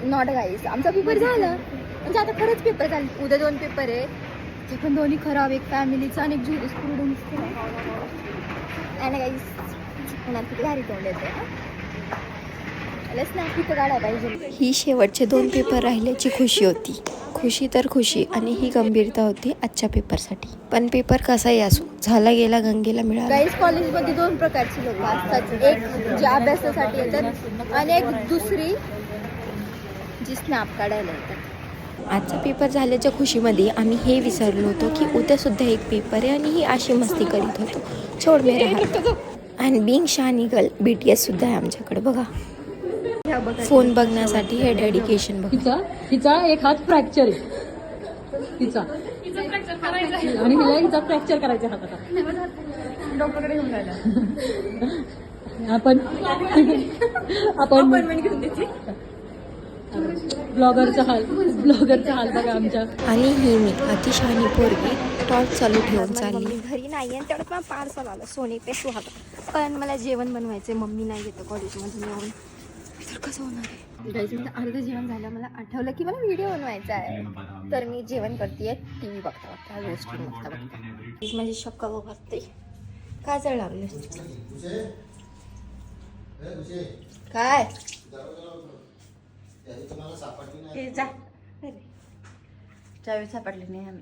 Not गाईस, आमचा paper झाला म्हणजे आता खरंच पेपर झाले. उद्या 2 पेपर आहे, ते पण दोन्ही खराब. एक फॅमिलीचा आणि एक झुरी स्टुडंट्सचा. आणि गाईस पुन्हा किती भारी तोंड येते. स्नॅप इथं काढायला पाहिजे. ही शेवटचे 2 पेपर राहिल्याची खुशी होती. खुशी तर खुशी आणि ही गंभीरता होती आजच्या पेपरसाठी. पण पेपर कसाही असो, झाला गेला गंगेला मिळाला. गाईस कॉलेजमध्ये 2 प्रकारची लोक असतात. एक जे अभ्यासासाठी येतात आणि एक दुसरी जी स्नॅप काढायला येतात. आजचा पेपर झाल्याच्या खुशीमध्ये आम्ही हे विसरलो होतो की उद्या सुद्धा एक पेपर आहे आणि ही अशी मस्ती करीत होतो. छोड मेरा हात. आणि बिंग शानी गर्ल BTS सुद्धा आहे आमच्याकडे बघा. फोन बघण्यासाठी हे डेडिकेशन बघा. हिचा एक हात फ्रॅक्चर आहे हिचा आणि हिला हिचा फ्रॅक्चर करायचा हात आता डॉक्टरकडे घेऊन जायला. आपण अपॉइंटमेंट घेऊन द्यायची. ब्लॉगरचा हाल बघा आमच्या. आणि ही मी अतिशहाणी पोरगी टॉर्च चालू ठेवून चालली. घरी नाही आणि तेवढं मला पार्सल आलं सोने पेशू हात. पण मला जेवण बनवायचंय. मम्मी नाही येतं कॉलेजमधून येऊन, तर कसं होणार आहे. अर्ध जेवण झालं, मला आठवलं की मला व्हिडिओ बनवायचा आहे, तर मी जेवण करते. TV बघता गोष्टी बघता माझी शक्कल उभारते. काय जळ लागले काय चावी सापडली नाही.